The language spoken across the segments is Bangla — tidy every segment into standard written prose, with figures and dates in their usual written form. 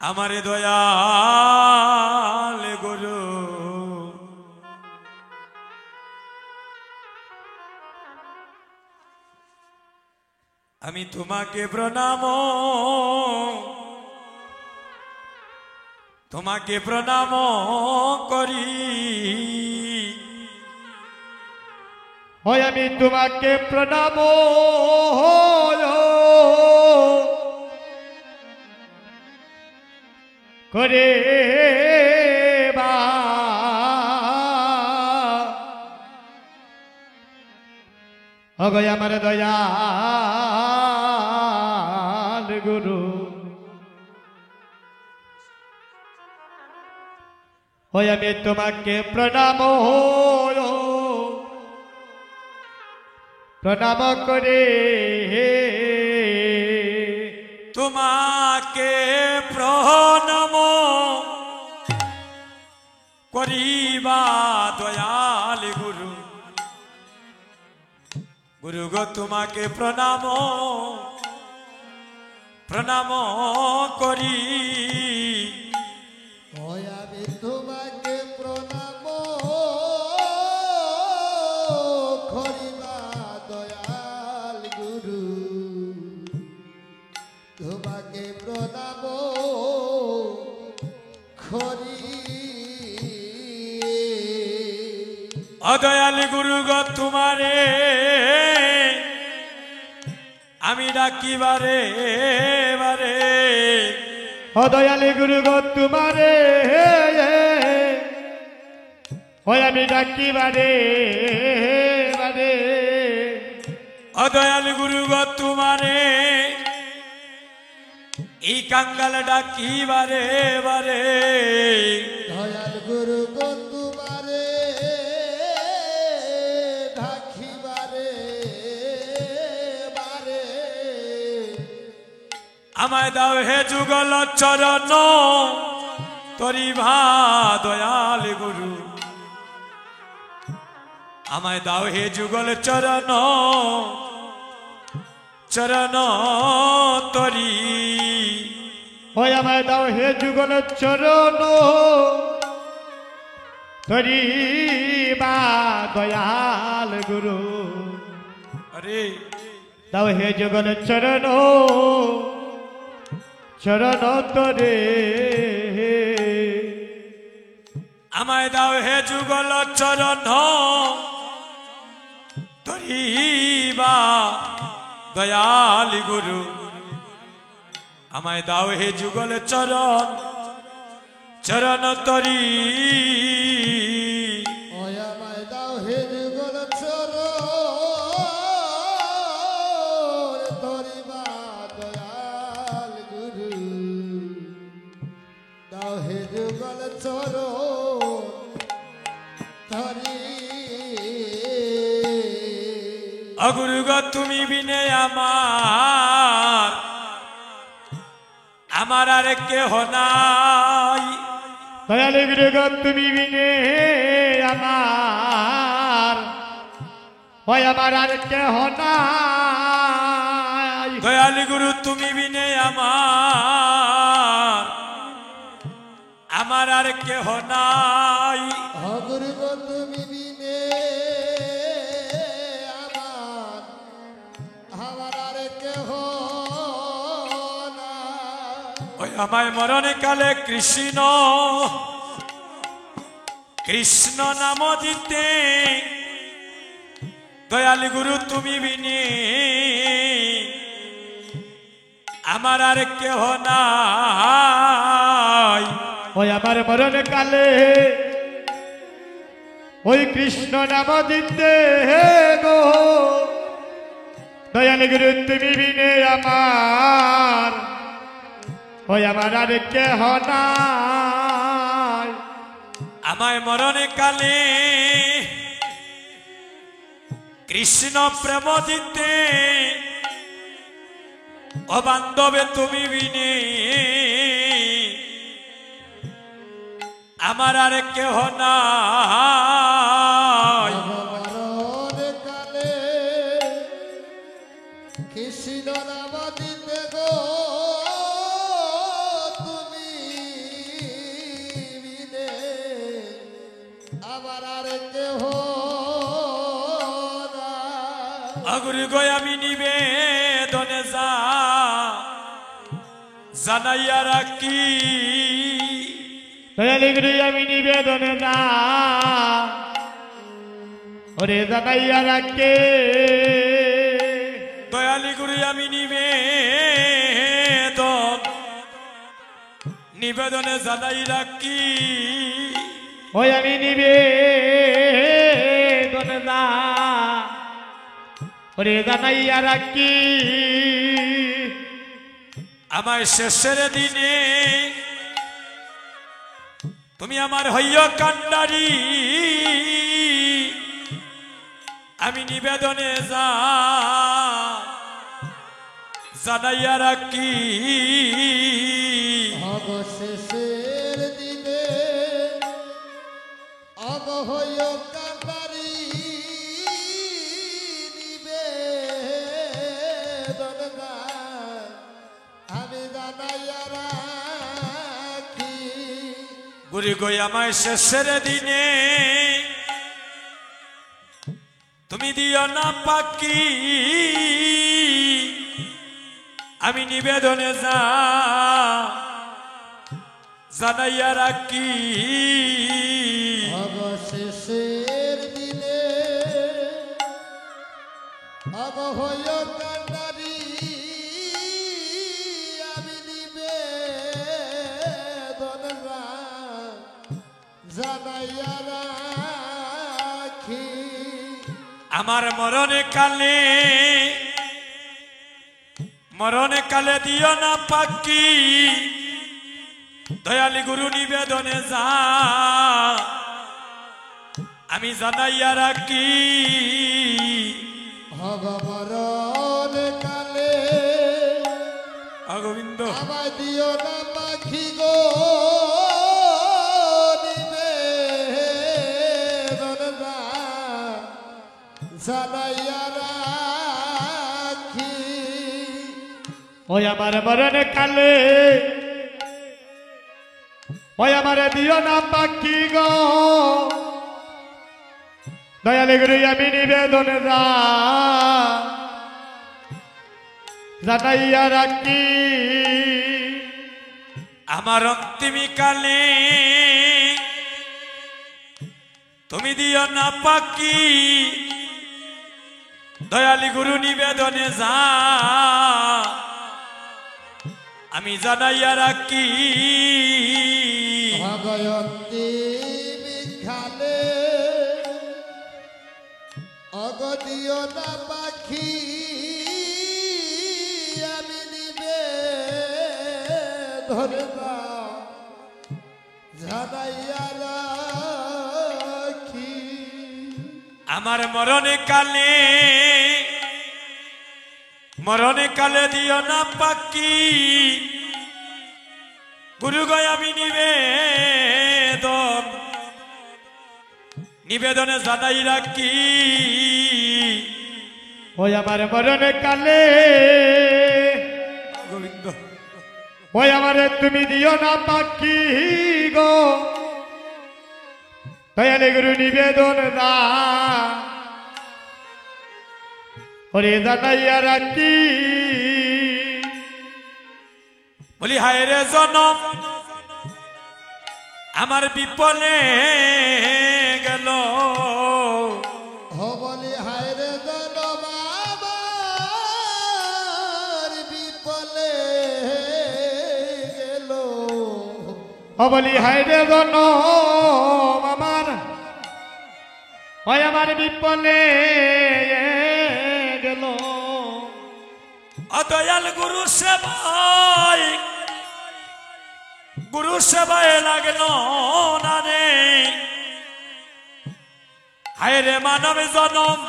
আমারে দয়াল গুরু আমি তোমাকে প্রণাম করি হয় আমি তোমাকে প্রণাম করে অগয় আমার দয়াল গুরু হয় আমি তোমাকে প্রণাম করে তোমাকে প্রণাম করিবা দয়াল গুরু গুরু গো তোমাকে প্রণাম করি আমি তোমাকে প্রণাম করিবা দয়াল গুরু তোমাকে প্রণাম করি অদয়াল গুরু গো তোমারে আমি ডাকিবারে বারে অদয়াল গুরু গো তোমারে হয় আমি ডাকিবারে বারে অদয়াল গুরু গো তোমারে এই কাঙ্গাল ডাকিবারে বারে দয়াল গুরু গো তোমারে ডাকিবারে বারে আমায় দাও হে যুগল চরণ তরিভা দয়াল গুরু আমায় দাও হে যুগল চরণ তরি হয় আমায় দাও হে যুগল চরণ তরিবা দয়াল গুরু আরে দাও হে যুগল চরণ তরে আমায় দাও হে যুগল চরণ তরিবা দয়াল গুরু আমায় দাও হে যুগল চরণ তরি আমায় দাও হে যুগল চরণ তরিবা দয়াল গুরু দাও হে যুগল চরণ তরি অগুরু গো তুমি বিনে আমার আর কেহ নাই দয়াল গুরু গো তুমি বিনে আমার হয় আমার আর কেহ নাই দয়াল গুরু তুমি বিনে আমার আর কেহ নাই গুরু গো তুমি বিনে আমার আর কেহ ওই আমায় মরণে কালে কৃষ্ণ নাম দিতে দয়াল গুরু তুমি বিনে আমার আর কেহ নাই ওই আমার মরণ কালে ওই কৃষ্ণ নাম দিতে গো দয়াল গুরু তুমি বিনে আমার ওই আমার আর কেহ নাই আমায় মরণে কালে কৃষ্ণ প্রেম দিতে ও বান্ধবে তুমি বিনে আমার আর কেহ নাই কালে কৃষ্ণ নাম দিতে গো তুমি অগুরু গো আমি নিবেদনে জানাইয়া রাখি দয়ালি গুরু আমি নিবেদনে ওরে জানাইয়া রাখে দয়ালি গুরু আমি নিবেদনে জানাই রাখি ওই আমি নিবেদনে ওরে জানাইয়া রাখি আমায় শেষের দিনে তুমি আমার হইয় কান্ডারি আমি নিবেদনে জানাইয়া রাখি অবশেষের দিনে অবহয় কান্ডারি নিবেদন গায় আমি জানাইয়া রাখি গুরি গই আমায় শেষের দিনে তুমি দিও না পাকি আমি নিবেদনে জানাইয়া রাখি অবশেষের দিনে অবহয় কান্ডারি আমি নিবেদন জানাইয়া রাখি আমার মরণে কালে দিও না পাকি দয়ালি গুরু নিবেদনে আমি জানাইয়া রাখি ভগবরণ কালে গোবিন্দ আমায় দিও না পাখি গো নিবেদন জানাইয়া রাখি ওই আমার মরণ কালে ওই আমার দিও না পাখি গো দয়ালি গুরু আমি নিবেদন জানাইয়া রাখি আমার অন্তিম কালে তুমি দিও না পাকি দয়ালি গুরু নিবেদনে আমি জানাইয়া রাখি ভগয়ন্তী বিখালে অগদিও না পাখি আমি নিবেদন জানাইয়া রাখি আমার মরণে কালে দিও না পাকি গুরু গয় আমি নিবেদনে জানাই রাখি ওই আমার মরণ কালে গোবিন্দ ওই আমার তুমি দিও না পাখি গো দয়ালি গুরু নিবেদন ওরে জানাইয়া রাখি বলি হায় রে জনম আমার বিপলে গেল বলি হায় রে জনমাবার বিপলে গেল বলি হায় রে জনম আমার ওই আমার বিপলে গেল অদয়াল গুরু সেবায় লাগলো না রে হায় রে মানব জনম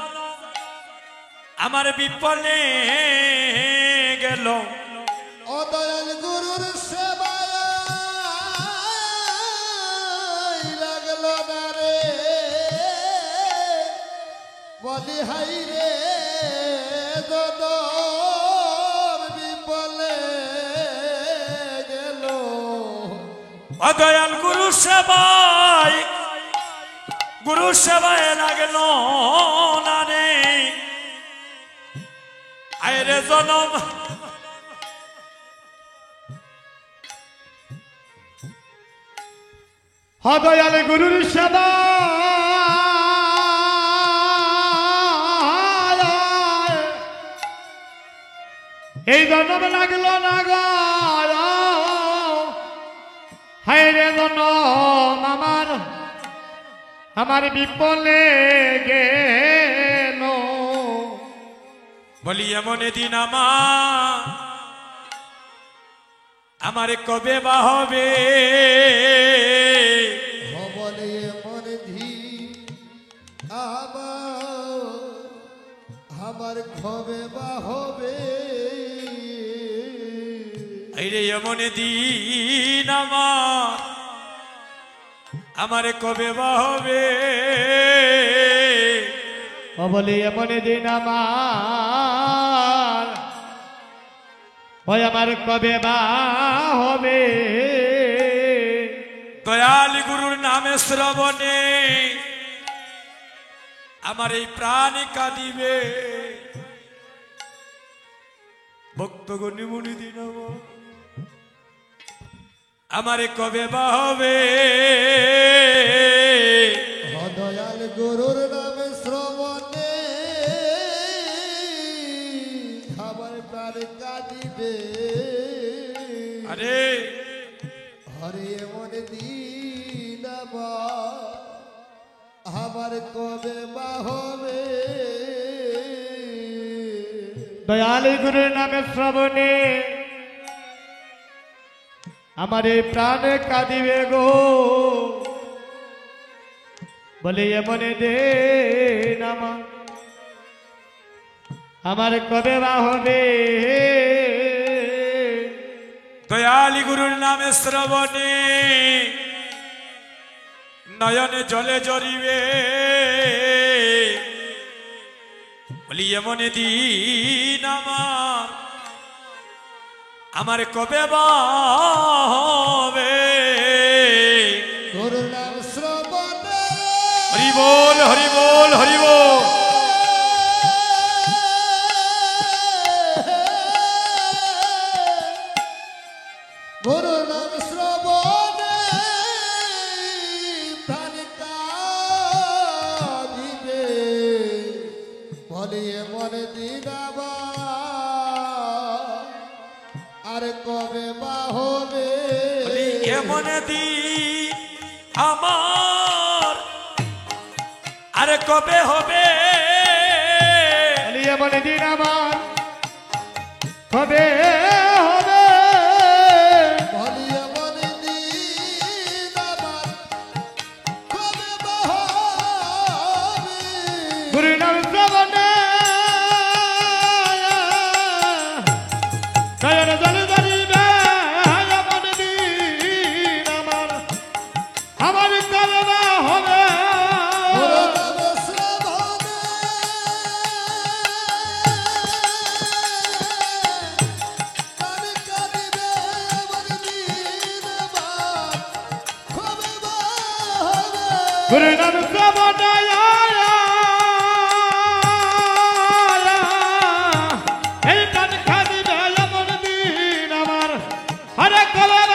আমার বিপলে গেল অদয়াল গুরুর সেবায় লাগলো না রে বলি হাই রে দদম বিপলে গেল অদয়াল গুরু সেবায় লাগলো না রে আয়রে জনম দয়াল গুরুর সেবা এই জন্ম লাগলো না গো হায় রে জনম আমার বিপলে গেল বলি এমন দিন আমার কবে বা হবে বলে মন ধি আমার খবে বা হবে আইরে এমন দিন আমার কবে বা হবে বলে এমন দিন আমার কবে বা হবে দয়াল গুরুর নামে শ্রবণে আমার এই প্রাণ কাঁদিবে ভক্তগণ মুনি দিন আমারে কবে বা হবে দয়াল গুরুর নামে শ্রবণে আমার প্রাণ কাঁদিবে আরে হরে এমন দিন আমার কবে বা হবে দয়াল গুরুর নামে শ্রবণে আমার এই প্রাণে কাঁদিবে গো বলে এমন দিন আমার কবে বা হবে দয়াল গুরুর নামে শ্রবণে নয়নে জলে জরিবে বলি এমন দিন আমার কবে বা হবে গুরুর নাম শ্রবণে হরি বল হরি বল হরি বল গুরুর নাম শ্রবণে প্রাণ কাঁদিবে বলে এমন দিন আর কবে বা হবে বলি এমন দিন আমার আর কবে হবে বলে এমন দিন আমার কবে হবে বলে এমন দিন আমার কবে বা হবে গুরু নাম শ্রবণে দয়াল জল জরিবে এমন দিন আমার কবে বা হবে গুরুর নাম শ্রবণে প্রাণ কাঁদিবে এমন দিন আমার কবে বা হবে গুরু নাম শ্রবণে এই প্রাণ খাদিবে এমন দিন আমার হরে কবে